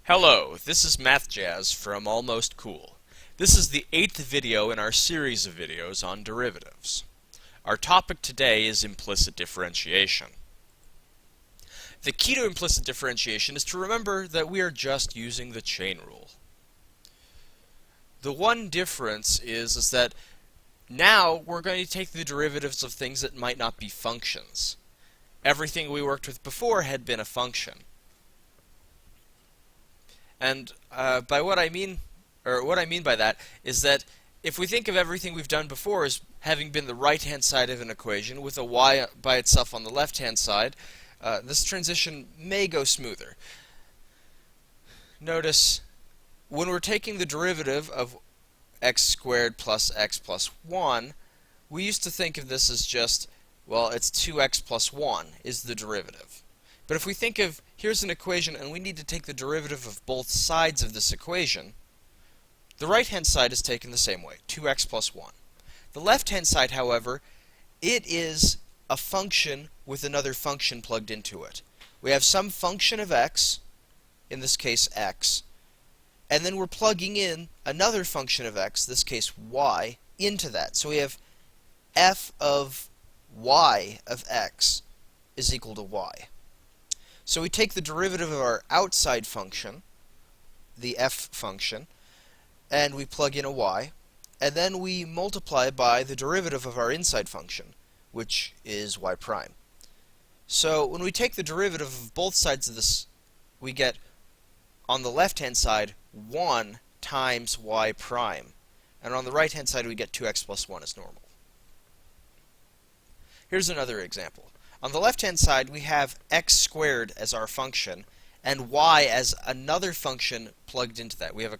Hello, this is mathjazz from Almost Cool. This is the 8th video in our series of videos on derivatives. Our topic today is implicit differentiation. The key to implicit differentiation is to remember that we are just using the chain rule. The one difference is that now we're going to take the derivatives of things that might not be functions. Everything we worked with before had been a function. And by what I mean by that is that if we think of everything we've done before as having been the right-hand side of an equation with a y by itself on the left-hand side, this transition may go smoother. Notice when we're taking the derivative of x squared plus x plus 1, we used to think of this as just, well, it's 2x plus 1 is the derivative. But if we think of, here's an equation and we need to take the derivative of both sides of this equation, the right-hand side is taken the same way, 2x plus 1. The left-hand side, however, it is a function with another function plugged into it. We have some function of x, in this case x, and then we're plugging in another function of x, this case y, into that. So we have f of y of x is equal to y. So we take the derivative of our outside function, the f function, and we plug in a y, and then we multiply by the derivative of our inside function, which is y prime. So when we take the derivative of both sides of this, we get, on the left-hand side, 1 times y prime, and on the right-hand side we get 2x plus 1 as normal. Here's another example. On the left-hand side, we have x squared as our function, and y as another function plugged into that. We have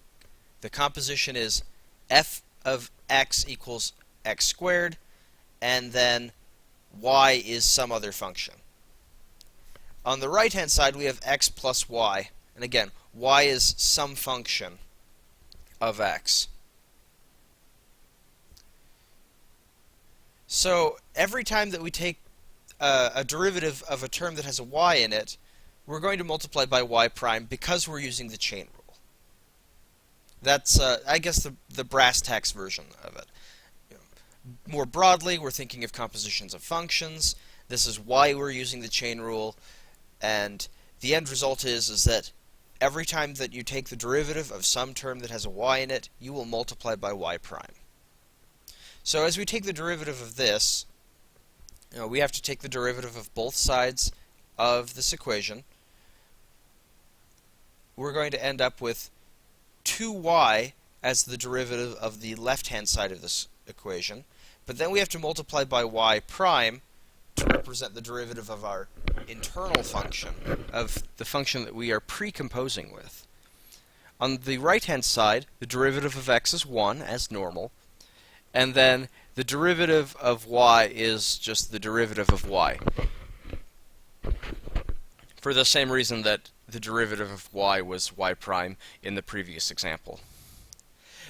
the composition is f of x equals x squared, and then y is some other function. On the right-hand side, we have x plus y, and again, y is some function of x. So every time that we take a derivative of a term that has a y in it, we're going to multiply by y prime because we're using the chain rule. That's, I guess, the brass tacks version of it. More broadly, we're thinking of compositions of functions. This is why we're using the chain rule, and the end result is that every time that you take the derivative of some term that has a y in it, you will multiply by y prime. So as we take the derivative of this, we have to take the derivative of both sides of this equation. We're going to end up with 2y as the derivative of the left-hand side of this equation, but then we have to multiply by y prime to represent the derivative of our internal function, of the function that we are precomposing with. On the right-hand side, the derivative of x is 1, as normal, and then the derivative of y is just the derivative of y, for the same reason that the derivative of y was y prime in the previous example.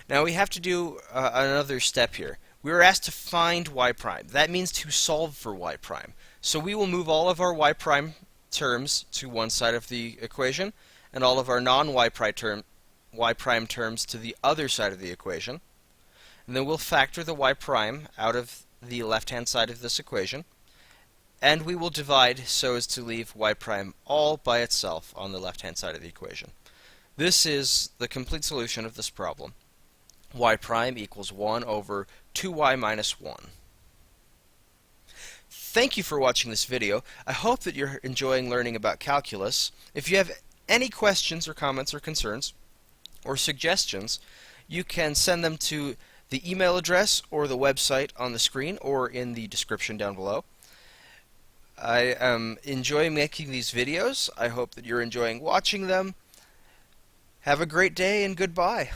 Now we have to do another step here. We were asked to find y prime. That means to solve for y prime. So we will move all of our y prime terms to one side of the equation, and all of our non-y prime terms to the other side of the equation. And then we'll factor the y prime out of the left-hand side of this equation, and we will divide so as to leave y prime all by itself on the left-hand side of the equation. This is the complete solution of this problem. Y prime equals 1 over 2y minus 1. Thank you for watching this video. I hope that you're enjoying learning about calculus. If you have any questions or comments or concerns or suggestions, you can send them to the email address or the website on the screen or in the description down below. I am enjoying making these videos. I hope that you're enjoying watching them. Have a great day and goodbye.